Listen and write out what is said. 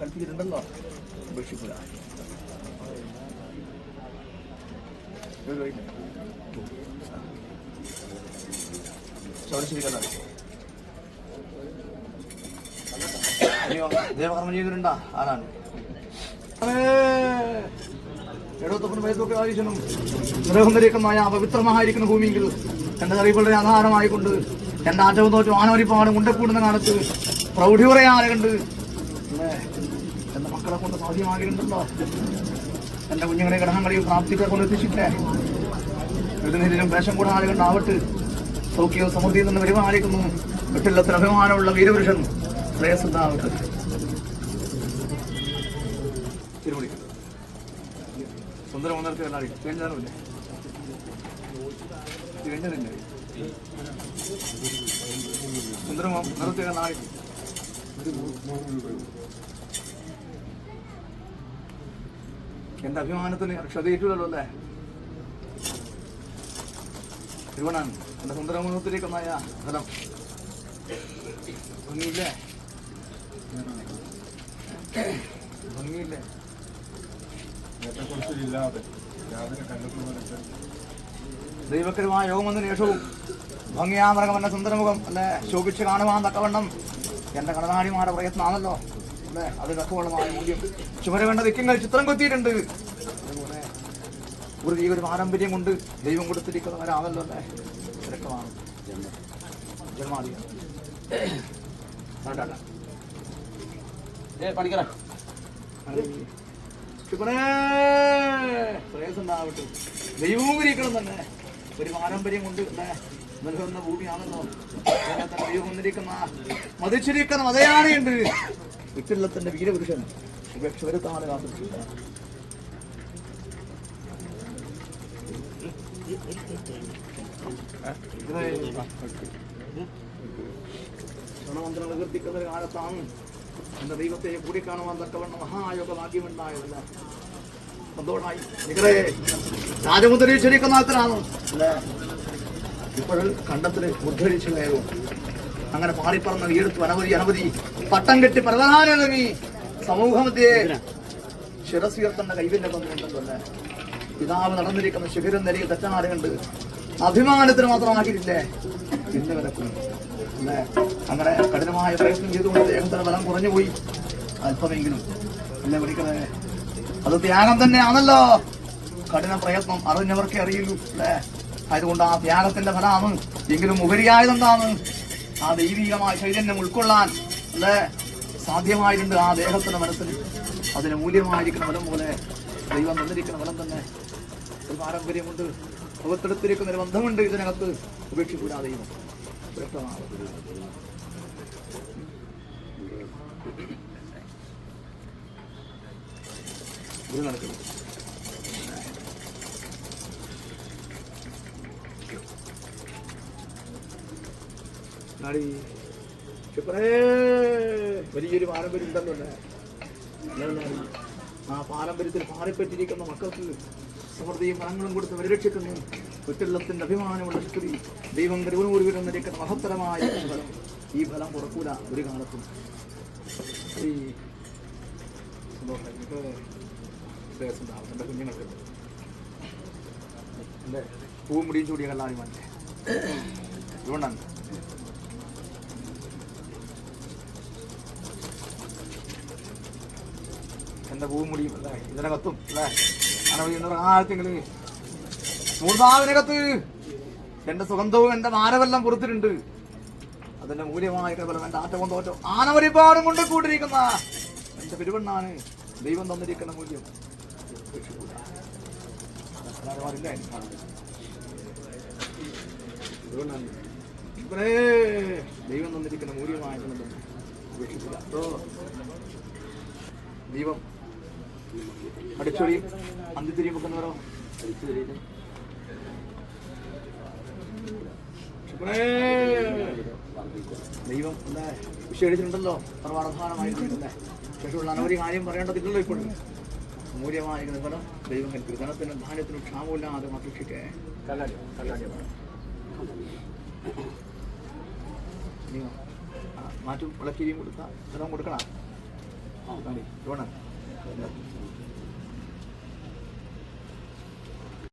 കൽപ്പിച്ചിട്ടുണ്ടല്ലോ, ഉപേക്ഷിക്കുക. ദേവകർമ്മം ചെയ്തിട്ടുണ്ടാ? ആരാണ്? നിരഹുന്നരിക്കമായ അപവിത്രമായിരിക്കുന്ന ഭൂമിയെങ്കിൽ എന്റെ അറിവുകളുടെ ആധാരമായിക്കൊണ്ട് എന്റെ ആറ്റവും തോറ്റും ആനവരിപ്പാടും ഉണ്ടക്കൂടുന്ന കാലത്ത് പ്രൗഢി പറയാതെ കണ്ട് എന്റെ മക്കളെ കൊണ്ട് സാധ്യമാകിയിട്ടുണ്ടല്ലോ. എന്റെ കുഞ്ഞുങ്ങളെ ഘടകങ്ങളെയും പ്രാപ്തികളെ കൊണ്ട് എത്തിച്ചിട്ടേ പ്രതിനിധിയിലും വേഷം കൂടാതെ കണ്ടാവട്ട് സൗഖ്യവും സമൃദ്ധിയിൽ നിന്ന് പരിപാലിക്കുന്നു. വീട്ടിലത്തിന് അഭിമാനമുള്ള വീരപുരുഷൻ ശ്രേയസ്സുണ്ടാവട്ടെ. സുന്ദരം ഒന്നരത്തെ കല്ലാടി വേണ്ടതാണില്ലേ? വേണ്ടതില്ലേ? സുന്ദരം ഒന്നരത്തെ കല്ലാടി എന്റെ അഭിമാനത്തിന് ക്ഷതയേറ്റൂലല്ലോ അല്ലേ? തിരുവണാൻ എന്റെ സുന്ദരമൂഹത്തിലേക്കൊന്നായ ഫലം ഭംഗിയില്ലേ? ഭംഗിയില്ലേ? ദൈവകരമായ യോഗമെന്ന ശേഷവും ഭംഗിയാമൃഗം എന്റെ സുന്ദരമുഖം അല്ലെ ശോഭിച്ച് കാണുവാൻ തക്കവണ്ണം എന്റെ കടനാടിമാരുടെ പ്രയത്നമാണല്ലോ അല്ലെ. അത് തക്കവണ്ണമായ മൂല്യം ചുമര കണ്ട ദിക്കങ്ങൾ ചിത്രം കൊത്തിയിട്ടുണ്ട്. അതുപോലെ ഒരു പാരമ്പര്യം കൊണ്ട് ദൈവം കൊടുത്തിരിക്കുന്നവരാണല്ലോ അല്ലേ. തിരക്കമാണ് ജന്മാധികം പഠിക്കണേ ശ്രേയസ്സുണ്ടാവട്ടെ. ദൈവവും ഇരിക്കണം തന്നെ. ഒരു പാരമ്പര്യം കൊണ്ട് നൽകുന്ന ഭൂമിയാണല്ലോ. ദൈവം വന്നിരിക്കുന്ന മതിച്ചിരിക്കുന്ന മതയാനയുണ്ട്. വിട്ടില്ലത്തിന്റെ വീരപുരുഷൻ ഉപേക്ഷ വരുത്താണ് കാത്തിരിക്കുക. ഗുണമന്ത്രങ്ങൾ കീർത്തിക്കുന്ന ഒരു കാലത്താണ് എന്റെ ദൈവത്തെ കൂടിക്കാണുവാൻ തക്കവണ്ണം മഹായോഗ ഭാഗ്യമുണ്ടായതല്ല. സന്തോഷമായി നിങ്ങളെ രാജമുദ്രീശ്വരിക്കുന്ന ആൾക്കാരാണ് അല്ലേ. ഇപ്പോഴും കണ്ടത്തിൽ മുദ്രയിച്ചു കയറും. അങ്ങനെ പാറിപ്പറന്ന വീടുത്ത് അനവധി പട്ടം കെട്ടി പ്രധാനമി സമൂഹമധ്യേ ശിരസുയർത്തേണ്ട കൈവിന്റെ ബന്ധമുണ്ടല്ലോ അല്ലേ. പിതാവ് നടന്നിരിക്കുന്ന ശിഖരം നെരിയ തെറ്റാറുണ്ട്. അഭിമാനത്തിന് മാത്രമാക്കിയിട്ടില്ലേ പിന്നെ വിലക്കും അല്ലേ. അങ്ങനെ കഠിനമായ പ്രയത്നം ചെയ്തുകൊണ്ട് ദേഹത്തിന്റെ ബലം കുറഞ്ഞുപോയി അല്പമെങ്കിലും അല്ലേ പഠിക്കണേ. അത് ത്യാഗം തന്നെയാണല്ലോ. കഠിന പ്രയത്നം അറിഞ്ഞവർക്കേ അറിയുള്ളൂ അല്ലേ. അതുകൊണ്ട് ആ ത്യാഗത്തിന്റെ ഫലമാണ്. എങ്കിലും ഉപരിയായതെന്താണ്? ആ ദൈവികമായ ചൈതന്യം ഉൾക്കൊള്ളാൻ അല്ലേ സാധ്യമായിട്ടുണ്ട് ആ ദേഹത്തിന്റെ മനസ്സിന്. അതിന് മൂല്യമായിരിക്കുന്ന ഫലം പോലെ ദൈവം തന്നിരിക്കുന്ന ഫലം തന്നെ ഒരു പാരമ്പര്യമുണ്ട്. മുഖത്തെടുത്തിരിക്കുന്ന ഒരു ബന്ധമുണ്ട്. ഇതിനകത്ത് ഉപേക്ഷിക്കൂടാ ദൈവം. വ്യക്തമാണ്. ഇത് നടക്കുന്നു. വലിയൊരു പാരമ്പര്യം ഉണ്ടല്ലോ അല്ലേ. ആ പാരമ്പര്യത്തിൽ പാറിപ്പറ്റിരിക്കുന്ന മക്കൾക്ക് സമൃദ്ധിയും ഫലങ്ങളും കൊടുത്ത് പരിരക്ഷിക്കുന്നു. കുറ്റത്തിന്റെ അഭിമാനമുള്ള സ്ത്രീ ദൈവം കരുവനൂർ വീടുന്നിരിക്കുന്ന മഹത്തരമായ ഫലം. ഈ ഫലം കുറക്കൂല ഒരു കാലത്തും. എന്റെ കുഞ്ഞുങ്ങൾക്ക് എന്റെ പൂവും മുടിയും ചൂടിയ കല്ലാടി മാറ്റേ അതുകൊണ്ടാണ് എന്റെ പൂവും മുടിയും അല്ലേ ഇതിനകത്തും അല്ലേ അനവധി ആഴത്തെങ്കിൽ മൂർധാവിനകത്ത് എന്റെ സുഗന്ധവും എന്റെ മാനവെല്ലാം പുറത്തിട്ടുണ്ട്. അതിന്റെ മൂല്യമായ ഫലം എന്റെ ആറ്റവും തോറ്റോ ആനവരിപ്പാടും കൊണ്ട് കൂട്ടിരിക്കുന്ന എന്റെ പെരുവണ്ണാണ് ദൈവം തന്നിരിക്കുന്ന മൂല്യം. ദൈവം തന്നിരിക്കുന്ന മൂല്യമായ ഉപേക്ഷിക്കില്ല. ദൈവം അടിച്ചൊടിയും അന്തിത്തിരിയും വെക്കുന്നവരോ ദൈവം എന്താ വിഷയിച്ചിട്ടുണ്ടല്ലോ. സർവാധാനമായിട്ടല്ലേ. ശേഷമുള്ള അനവധി കാര്യം പറയേണ്ടതില്ലല്ലോ. ഇപ്പോഴും മൂല്യമായിരിക്കുന്ന ഫലം ദൈവം കൽപ്പിക്കും. ധനത്തിനും ധാന്യത്തിനും ക്ഷാമമില്ലാതെ ഭക്ഷിക്കേ മാറ്റും വിളക്കിരിയും കൊടുത്താൽ ഫലം കൊടുക്കണം. ഇവിടെ